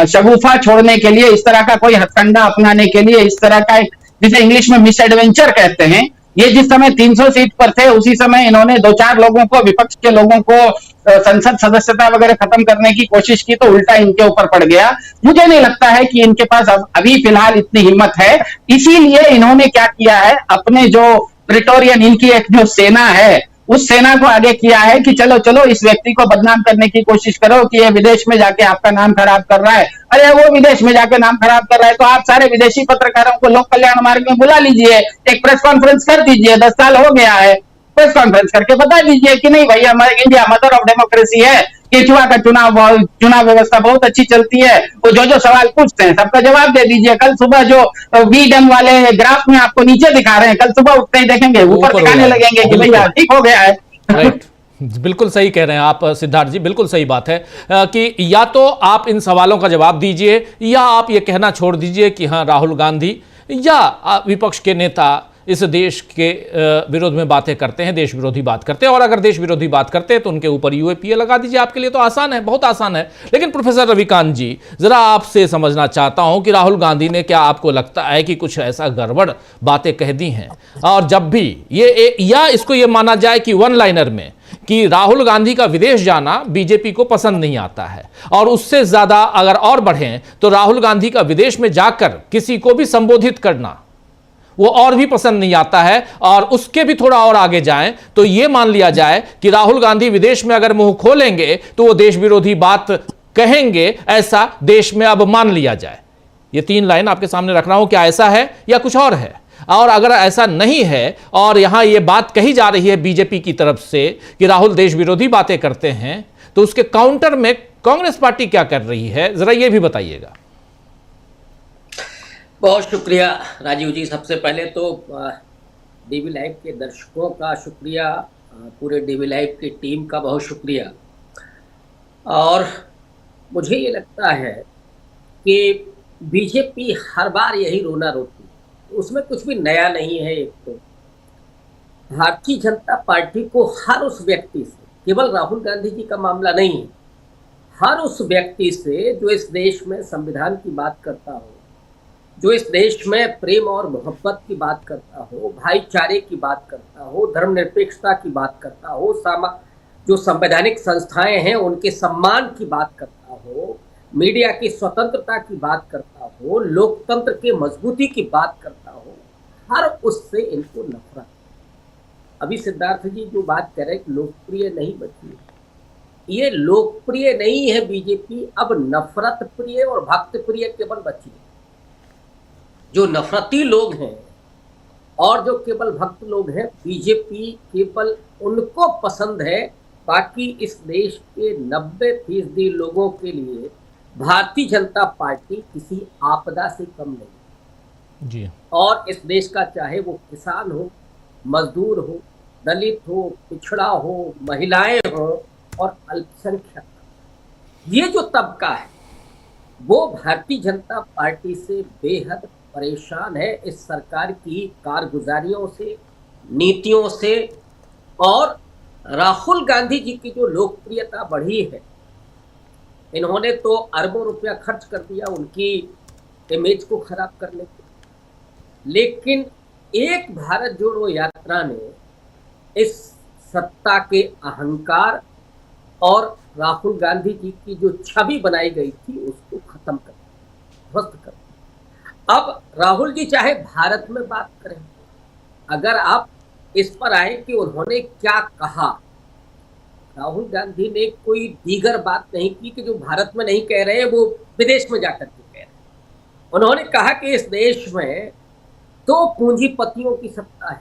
शगुफा छोड़ने के लिए, इस तरह का कोई हथकंडा अपनाने के लिए, इस तरह का जिसे इंग्लिश में मिस एडवेंचर कहते हैं, ये जिस समय 300 सीट पर थे उसी समय इन्होंने 2-4 लोगों को, विपक्ष के लोगों को संसद सदस्यता वगैरह खत्म करने की कोशिश की, तो उल्टा इनके ऊपर पड़ गया। मुझे नहीं लगता है कि इनके पास अभी फिलहाल इतनी हिम्मत है, इसीलिए इन्होंने क्या किया है, अपने जो प्रिटोरियन, इनकी एक जो सेना है, उस सेना को आगे किया है कि चलो चलो इस व्यक्ति को बदनाम करने की कोशिश करो कि ये विदेश में जाके आपका नाम खराब कर रहा है। अरे वो विदेश में जाके नाम खराब कर रहा है तो आप सारे विदेशी पत्रकारों को लोक कल्याण मार्ग में बुला लीजिए, एक प्रेस कॉन्फ्रेंस कर दीजिए, 10 साल हो गया है, प्रेस कॉन्फ्रेंस करके बता दीजिए कि नहीं भैया, हमारे इंडिया मदर ऑफ डेमोक्रेसी है, केचुआ का चुनाव व्यवस्था बहुत अच्छी चलती है। वो जो सवाल पूछते हैं सबका जवाब दे दीजिए। कल सुबह जो वीडम वाले ग्राफ में आपको नीचे दिखा रहे हैं, कल सुबह उठते ही देखेंगे ऊपर दिखाने लगेंगे कि भैया ठीक हो गया है। राइट, बिल्कुल सही कह रहे हैं आप सिद्धार्थ जी, बिल्कुल सही बात है कि या तो आप इन सवालों का जवाब दीजिए या आप ये कहना छोड़ दीजिए कि हाँ राहुल गांधी या विपक्ष के नेता इस देश के विरोध में बातें करते हैं, देश विरोधी बात करते हैं, और अगर देश विरोधी बात करते हैं तो उनके ऊपर यूएपीए लगा दीजिए। आपके लिए तो आसान है, बहुत आसान है। लेकिन प्रोफेसर रविकांत जी, जरा आपसे समझना चाहता हूं कि राहुल गांधी ने, क्या आपको लगता है कि कुछ ऐसा गड़बड़ बातें कह दी हैं, और जब भी या इसको ये माना जाए कि वन लाइनर में कि राहुल गांधी का विदेश जाना बीजेपी को पसंद नहीं आता है, और उससे ज्यादा अगर और बढ़ें तो राहुल गांधी का विदेश में जाकर किसी को भी संबोधित करना वो और भी पसंद नहीं आता है, और उसके भी थोड़ा और आगे जाएं तो ये मान लिया जाए कि राहुल गांधी विदेश में अगर मुंह खोलेंगे तो वो देश विरोधी बात कहेंगे, ऐसा देश में अब मान लिया जाए। ये 3 लाइन आपके सामने रख रहा हूं, क्या ऐसा है या कुछ और है? और अगर ऐसा नहीं है और यहां यह बात कही जा रही है बीजेपी की तरफ से कि राहुल देश विरोधी बातें करते हैं, तो उसके काउंटर में कांग्रेस पार्टी क्या कर रही है, जरा यह भी बताइएगा। बहुत शुक्रिया राजीव जी। सबसे पहले तो डीवी लाइव के दर्शकों का शुक्रिया, पूरे डीवी लाइव की टीम का बहुत शुक्रिया। और मुझे ये लगता है कि बीजेपी हर बार यही रोना रोती है, उसमें कुछ भी नया नहीं है। एक तो भारतीय जनता पार्टी को हर उस व्यक्ति से, केवल राहुल गांधी जी का मामला नहीं है, हर उस व्यक्ति से जो इस देश में संविधान की बात करता हो, जो इस देश में प्रेम और मोहब्बत की बात करता हो, भाईचारे की बात करता हो, धर्मनिरपेक्षता की बात करता हो, जो संवैधानिक संस्थाएं हैं उनके सम्मान की बात करता हो, मीडिया की स्वतंत्रता की बात करता हो, लोकतंत्र के मजबूती की बात करता हो, हर उससे इनको नफरत। अभी सिद्धार्थ जी जो बात कर रहे हैं लोकप्रिय नहीं बची है, ये लोकप्रिय नहीं है बीजेपी, अब नफरत प्रिय और भक्त प्रिय केवल बची है। जो नफरती लोग हैं और जो केवल भक्त लोग हैं, बीजेपी केवल उनको पसंद है। बाकी इस देश के 90% लोगों के लिए भारतीय जनता पार्टी किसी आपदा से कम नहीं जी। और इस देश का चाहे वो किसान हो, मजदूर हो, दलित हो, पिछड़ा हो, महिलाएं हो और अल्पसंख्यक, ये जो तबका है वो भारतीय जनता पार्टी से बेहद परेशान है, इस सरकार की कारगुजारियों से, नीतियों से। और राहुल गांधी जी की जो लोकप्रियता बढ़ी है, इन्होंने तो अरबों रुपया खर्च कर दिया उनकी इमेज को खराब करने के, लेकिन एक भारत जोड़ो यात्रा ने इस सत्ता के अहंकार और राहुल गांधी जी की जो छवि बनाई गई थी उसको खत्म कर, ध्वस्त कर। अब राहुल जी चाहे भारत में बात करें, अगर आप इस पर आए कि उन्होंने क्या कहा, राहुल गांधी ने कोई दीगर बात नहीं की कि जो भारत में नहीं कह रहे वो विदेश में जाकर के कह रहे। उन्होंने कहा कि इस देश में तो पूंजीपतियों की सत्ता है,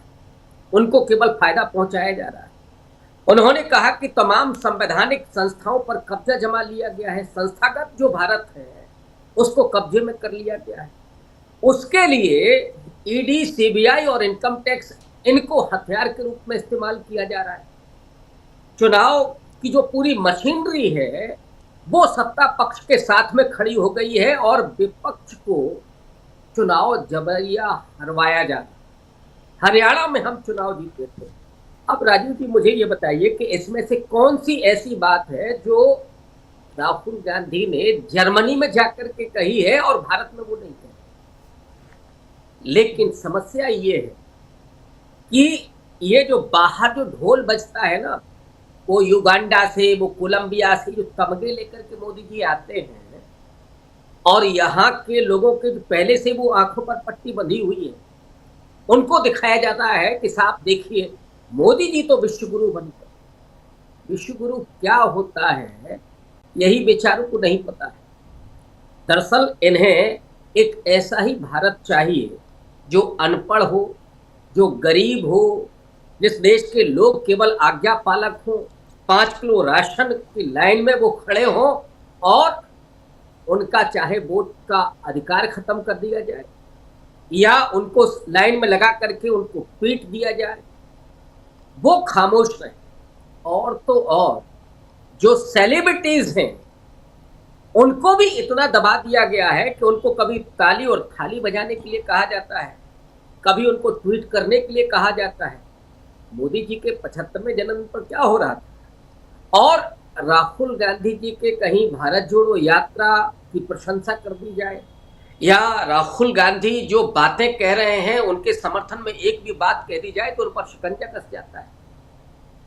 उनको केवल फायदा पहुंचाया जा रहा है। उन्होंने कहा कि तमाम संवैधानिक संस्थाओं पर कब्जा जमा लिया गया है, संस्थागत जो भारत है उसको कब्जे में कर लिया गया है। उसके लिए ईडी, सीबीआई और इनकम टैक्स, इनको हथियार के रूप में इस्तेमाल किया जा रहा है। चुनाव की जो पूरी मशीनरी है वो सत्ता पक्ष के साथ में खड़ी हो गई है और विपक्ष को चुनाव जबरिया हरवाया जा रहा है। हरियाणा में हम चुनाव जीते थे। अब राजीव जी मुझे ये बताइए कि इसमें से कौन सी ऐसी बात है जो राहुल गांधी ने जर्मनी में जाकर के कही है और भारत में वो नहीं कही। लेकिन समस्या ये है कि ये जो बाहर जो ढोल बजता है ना, वो युगांडा से, वो कोलंबिया से जो तमगे लेकर के मोदी जी आते हैं और यहाँ के लोगों के जो पहले से वो आंखों पर पट्टी बंधी हुई है, उनको दिखाया जाता है कि साहब देखिए मोदी जी तो विश्वगुरु बनकर। विश्वगुरु क्या होता है यही बेचारों को नहीं पता है। दरअसल इन्हें एक ऐसा ही भारत चाहिए जो अनपढ़ हो, जो गरीब हो, जिस देश के लोग केवल आज्ञा पालक हो, 5 किलो राशन की लाइन में वो खड़े हों और उनका चाहे वोट का अधिकार खत्म कर दिया जाए या उनको लाइन में लगा करके उनको पीट दिया जाए, वो खामोश रहे। और तो और जो सेलिब्रिटीज हैं उनको भी इतना दबा दिया गया है कि उनको कभी ताली और थाली बजाने के लिए कहा जाता है, कभी उनको ट्वीट करने के लिए कहा जाता है। मोदी जी के 75वें जन्मदिन पर क्या हो रहा था और राहुल गांधी जी के कहीं भारत जोड़ो यात्रा की प्रशंसा कर दी जाए या राहुल गांधी जो बातें कह रहे हैं उनके समर्थन में एक भी बात कह दी जाए तो उन पर शिकंजा कस जाता है।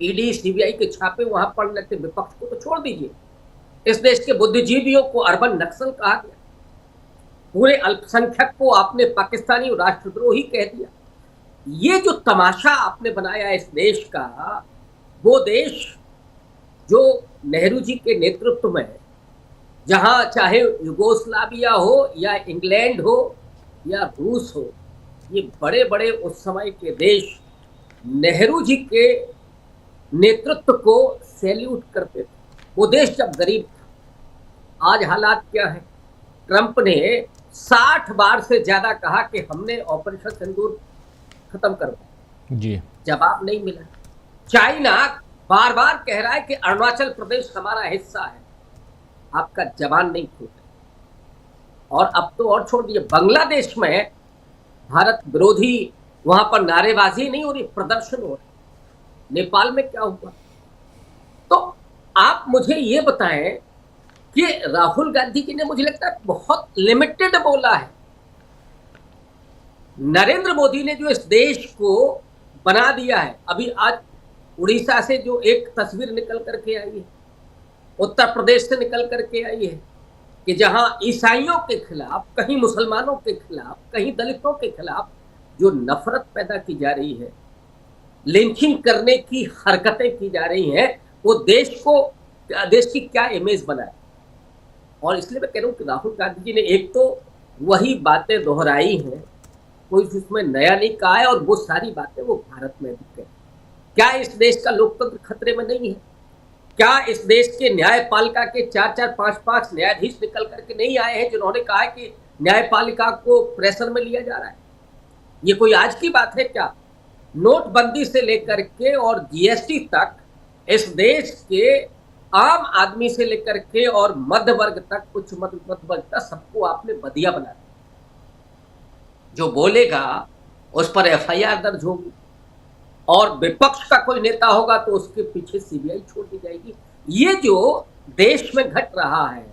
ईडी, सीबीआई के छापे वहां पड़ लगते। विपक्ष को तो छोड़ दीजिए, इस देश के बुद्धिजीवियों को अर्बन नक्सल कहा गया, पूरे अल्पसंख्यक को आपने पाकिस्तानी राष्ट्रद्रोही कह दिया। ये जो तमाशा आपने बनाया इस देश का, वो देश जो नेहरू जी के नेतृत्व में, जहां चाहे युगोस्लाविया हो या इंग्लैंड हो या रूस हो, ये बड़े बड़े उस समय के देश नेहरू जी के नेतृत्व को सैल्यूट करते थे। वो देश जब गरीब था। आज हालात क्या है? ट्रंप ने 60 बार से ज्यादा कहा कि हमने ऑपरेशन सिंदूर खत्म करवाया जी, जवाब नहीं मिला। चाइना बार बार कह रहा है कि अरुणाचल प्रदेश हमारा हिस्सा है, आपका जवान नहीं छूटे। और अब तो और छोड़ दिए, बांग्लादेश में भारत विरोधी वहां पर नारेबाजी नहीं हो रही, प्रदर्शन हो रहा। नेपाल में क्या हुआ? तो आप मुझे ये बताएं कि राहुल गांधी जी ने मुझे लगता है बहुत लिमिटेड बोला है। नरेंद्र मोदी ने जो इस देश को बना दिया है, अभी आज उड़ीसा से जो एक तस्वीर निकल करके आई है, उत्तर प्रदेश से निकल करके आई है, कि जहां ईसाइयों के खिलाफ, कहीं मुसलमानों के खिलाफ, कहीं दलितों के खिलाफ जो नफरत पैदा की जा रही है, लिंचिंग करने की हरकतें की जा रही हैं, वो देश की क्या इमेज बनाए। और इसलिए मैं कह रहा हूं कि राहुल गांधी जी ने एक तो वही बातें दोहराई हैं, कोई उसमें नया नहीं कहा है, और वो सारी बातें वो भारत में भी कही। क्या इस देश का लोकतंत्र खतरे में नहीं है? क्या इस देश के न्यायपालिका के 4-4, 5-5 न्यायाधीश निकल करके नहीं आए हैं जिन्होंने कहा है कि न्यायपालिका को प्रेशर में लिया जा रहा है? ये कोई आज की बात है क्या? नोटबंदी से लेकर के और जीएसटी तक इस देश के आम आदमी से लेकर के और मध्य वर्ग तक, उच्च मध्य वर्ग तक, सबको आपने बदिया बना दिया। जो बोलेगा उस पर एफआईआर दर्ज होगी, और विपक्ष का कोई नेता होगा तो उसके पीछे सीबीआई छोड़ दी जाएगी। ये जो देश में घट रहा है,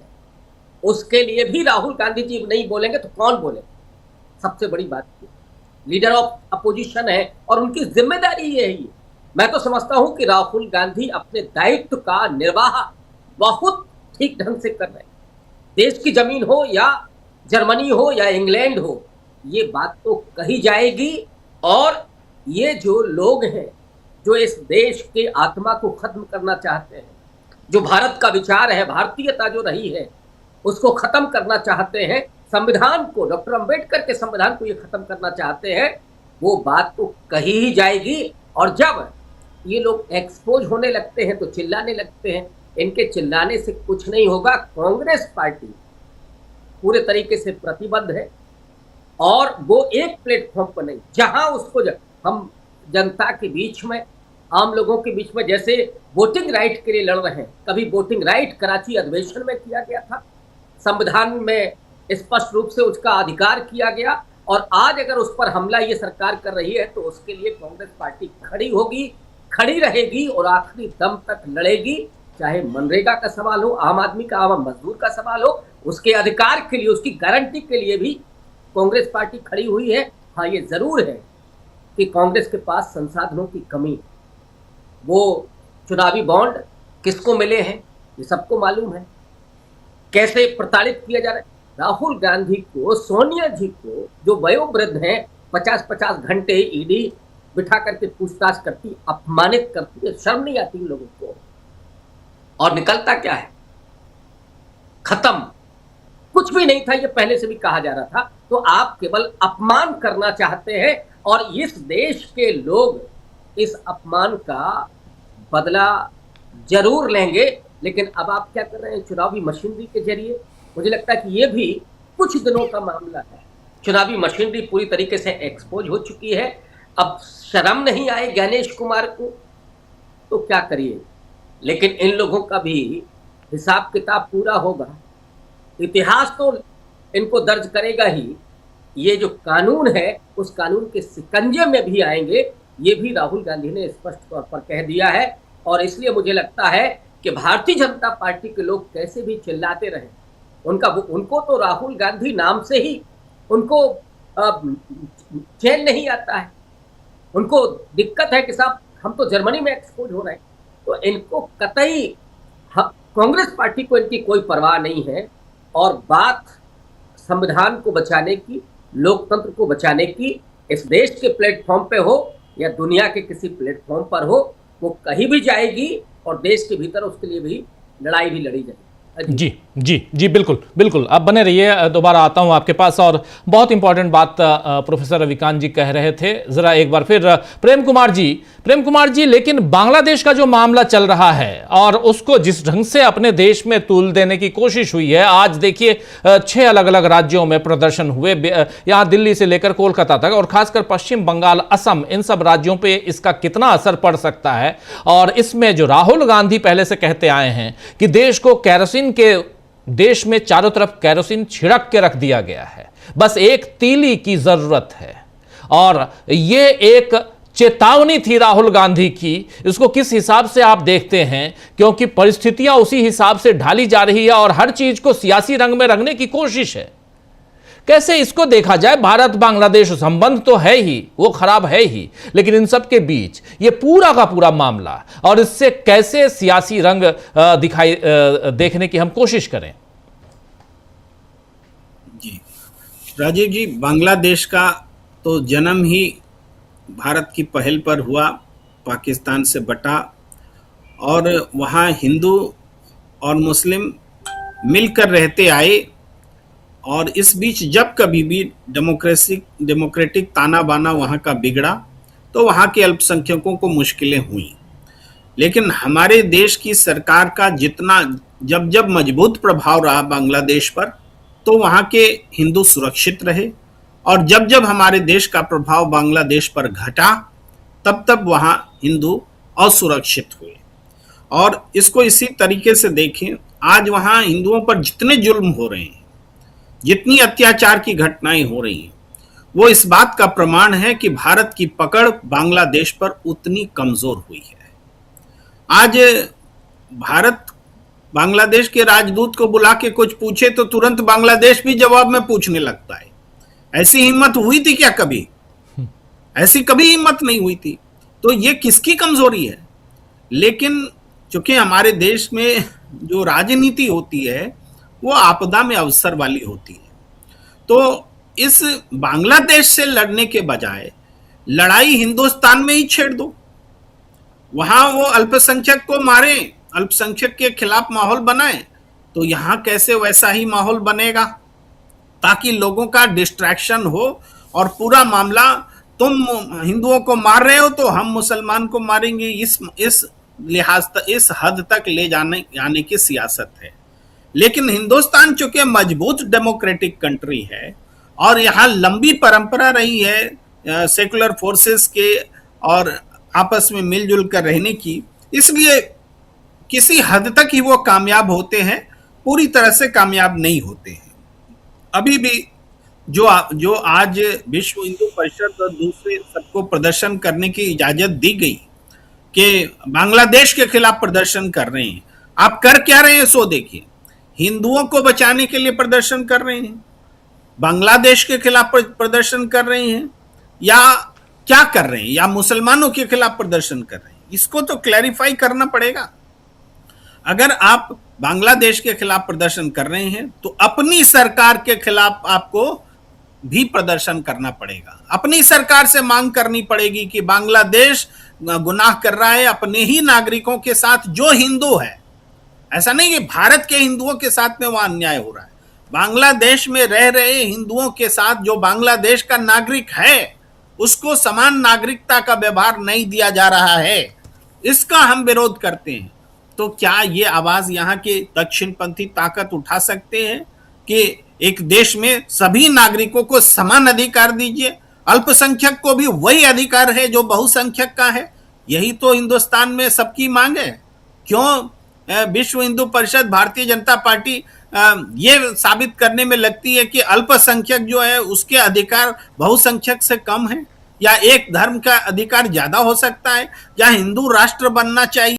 उसके लिए भी राहुल गांधी जी नहीं बोलेंगे तो कौन बोलेगा? सबसे बड़ी बात है, लीडर ऑफ अपोजिशन है और उनकी जिम्मेदारी ये है। मैं तो समझता हूं कि राहुल गांधी अपने दायित्व का निर्वाह बहुत ठीक ढंग से कर रहे हैं। देश की जमीन हो या जर्मनी हो या इंग्लैंड हो, ये बात तो कही जाएगी। और ये जो लोग हैं जो इस देश के आत्मा को खत्म करना चाहते हैं, जो भारत का विचार है, भारतीयता जो रही है, उसको खत्म करना चाहते हैं, संविधान को, डॉक्टर अंबेडकर के संविधान को ये खत्म करना चाहते हैं, वो बात तो कही ही जाएगी। और जब ये लोग एक्सपोज होने लगते हैं तो चिल्लाने लगते हैं। इनके चिल्लाने से कुछ नहीं होगा। कांग्रेस पार्टी पूरे तरीके से प्रतिबद्ध है, और वो एक प्लेटफॉर्म पर नहीं, जहां उसको हम जनता के बीच में, आम लोगों के बीच में, जैसे वोटिंग राइट के लिए लड़ रहे हैं, कभी वोटिंग राइट कराची अधिवेशन में किया गया था, संविधान में स्पष्ट रूप से उसका अधिकार किया गया, और आज अगर उस पर हमला ये सरकार कर रही है तो उसके लिए कांग्रेस पार्टी खड़ी होगी, खड़ी रहेगी और आखिरी दम तक लड़ेगी। चाहे मनरेगा का सवाल हो, आम आदमी का, आम मजदूर का सवाल हो, उसके अधिकार के लिए, उसकी गारंटी के लिए भी कांग्रेस पार्टी खड़ी हुई है। हाँ, ये जरूर है कि कांग्रेस के पास संसाधनों की कमी है। वो चुनावी बॉन्ड किसको मिले हैं ये सबको मालूम है, कैसे प्रताड़ित किया जा रहा है। राहुल गांधी को, सोनिया जी को, जो वयोवृद्ध हैं, 50-50 घंटे ईडी बिठा करके पूछताछ करती, अपमानित करती है। शर्म नहीं आती इन लोगों को? और निकलता क्या है? खत्म। कुछ भी नहीं था, ये पहले से भी कहा जा रहा था। तो आप केवल अपमान करना चाहते हैं, और इस देश के लोग इस अपमान का बदला जरूर लेंगे। लेकिन अब आप क्या कर रहे हैं? चुनावी मशीनरी के जरिए, मुझे लगता है कि ये भी कुछ दिनों का मामला है। चुनावी मशीनरी पूरी तरीके से एक्सपोज हो चुकी है। अब शर्म नहीं आए ज्ञानेश कुमार को तो क्या करिए, लेकिन इन लोगों का भी हिसाब किताब पूरा होगा। इतिहास तो इनको दर्ज करेगा ही। ये जो कानून है, उस कानून के शिकंजे में भी आएंगे, ये भी राहुल गांधी ने स्पष्ट तौर पर कह दिया है। और इसलिए मुझे लगता है कि भारतीय जनता पार्टी के लोग कैसे भी चिल्लाते रहे, उनको तो राहुल गांधी नाम से ही उनको चैन नहीं आता है। उनको दिक्कत है कि साहब हम तो जर्मनी में एक्सपोज हो रहे हैं। तो इनको कतई कांग्रेस पार्टी को इनकी कोई परवाह नहीं है। और बात संविधान को बचाने की, लोकतंत्र को बचाने की, इस देश के प्लेटफॉर्म पे हो या दुनिया के किसी प्लेटफॉर्म पर हो, वो कहीं भी जाएगी और देश के भीतर उसके लिए भी लड़ाई भी लड़ी जाएगी। जी जी जी, बिल्कुल बिल्कुल। आप बने रहिए, दोबारा आता हूं आपके पास। और बहुत इंपॉर्टेंट बात प्रोफेसर रविकांत जी कह रहे थे। जरा एक बार फिर प्रेम कुमार जी, लेकिन बांग्लादेश का जो मामला चल रहा है और उसको जिस ढंग से अपने देश में तूल देने की कोशिश हुई है, आज देखिए 6 अलग अलग राज्यों में प्रदर्शन हुए, यहां दिल्ली से लेकर कोलकाता तक, और खासकर पश्चिम बंगाल, असम, इन सब राज्यों पर इसका कितना असर पड़ सकता है। और इसमें जो राहुल गांधी पहले से कहते आए हैं कि देश को केरोसिन के देश में चारों तरफ केरोसिन छिड़क के रख दिया गया है, बस एक तीली की जरूरत है। और ये एक चेतावनी थी राहुल गांधी की। इसको किस हिसाब से आप देखते हैं, क्योंकि परिस्थितियां उसी हिसाब से ढाली जा रही है और हर चीज को सियासी रंग में रंगने की कोशिश है। कैसे इसको देखा जाए? भारत बांग्लादेश संबंध तो है ही, वो खराब है ही, लेकिन इन सब के बीच ये पूरा का पूरा मामला और इससे कैसे सियासी रंग देखने की हम कोशिश करें। जी राजीव जी, बांग्लादेश का तो जन्म ही भारत की पहल पर हुआ, पाकिस्तान से बटा, और वहाँ हिंदू और मुस्लिम मिलकर रहते आए। और इस बीच जब कभी भी डेमोक्रेटिक ताना बाना वहाँ का बिगड़ा तो वहाँ के अल्पसंख्यकों को मुश्किलें हुई। लेकिन हमारे देश की सरकार का जितना जब मजबूत प्रभाव रहा बांग्लादेश पर, तो वहाँ के हिंदू सुरक्षित रहे, और जब हमारे देश का प्रभाव बांग्लादेश पर घटा तब वहाँ हिंदू असुरक्षित हुए। और इसको इसी तरीके से देखें, आज वहाँ हिंदुओं पर जितने जुल्म हो रहे हैं, जितनी अत्याचार की घटनाएं हो रही हैं, वो इस बात का प्रमाण है कि भारत की पकड़ बांग्लादेश पर उतनी कमजोर हुई है। आज भारत बांग्लादेश के राजदूत को बुला के कुछ पूछे तो तुरंत बांग्लादेश भी जवाब में पूछने लगता है। ऐसी हिम्मत हुई थी क्या कभी? ऐसी कभी हिम्मत नहीं हुई थी। तो ये किसकी कमजोरी है? लेकिन चूंकि हमारे देश में जो राजनीति होती है वो आपदा में अवसर वाली होती है, तो इस बांग्लादेश से लड़ने के बजाय लड़ाई हिंदुस्तान में ही छेड़ दो। वहां वो अल्पसंख्यक को मारे, अल्पसंख्यक के खिलाफ माहौल बनाए, तो यहां कैसे वैसा ही माहौल बनेगा, ताकि लोगों का डिस्ट्रैक्शन हो और पूरा मामला तुम हिंदुओं को मार रहे हो तो हम मुसलमान को मारेंगे, इस लिहाज इस हद तक ले जाने की सियासत है। लेकिन हिंदुस्तान चूंकि मजबूत डेमोक्रेटिक कंट्री है और यहाँ लंबी परंपरा रही है सेकुलर फोर्सेस के और आपस में मिलजुल कर रहने की, इसलिए किसी हद तक ही वो कामयाब होते हैं, पूरी तरह से कामयाब नहीं होते हैं। अभी भी जो आज विश्व हिंदू परिषद और दूसरे सबको प्रदर्शन करने की इजाजत दी गई कि बांग्लादेश के खिलाफ प्रदर्शन कर रहे हैं, आप कर क्या रहे हैं सो देखिए। हिंदुओं को बचाने के लिए प्रदर्शन कर रहे हैं, बांग्लादेश के खिलाफ प्रदर्शन कर रहे हैं, या क्या कर रहे हैं, या मुसलमानों के खिलाफ प्रदर्शन कर रहे हैं? इसको तो क्लैरिफाई करना पड़ेगा। अगर आप बांग्लादेश के खिलाफ प्रदर्शन कर रहे हैं तो अपनी सरकार के खिलाफ आपको भी प्रदर्शन करना पड़ेगा। अपनी सरकार से मांग करनी पड़ेगी कि बांग्लादेश गुनाह कर रहा है अपने ही नागरिकों के साथ जो हिंदू है। ऐसा नहीं कि भारत के हिंदुओं के साथ में वहां अन्याय हो रहा है, बांग्लादेश में रह रहे हिंदुओं के साथ जो बांग्लादेश का नागरिक है उसको समान नागरिकता का व्यवहार नहीं दिया जा रहा है, इसका हम विरोध करते हैं। तो क्या ये आवाज यहाँ के दक्षिणपंथी ताकत उठा सकते हैं कि एक देश में सभी नागरिकों को समान अधिकार दीजिए, अल्पसंख्यक को भी वही अधिकार है जो बहुसंख्यक का है? यही तो हिंदुस्तान में सबकी मांग है। क्यों विश्व हिंदू परिषद, भारतीय जनता पार्टी ये साबित करने में लगती है कि अल्पसंख्यक जो है उसके अधिकार बहुसंख्यक से कम है, या एक धर्म का अधिकार ज्यादा हो सकता है, या हिंदू राष्ट्र बनना चाहिए?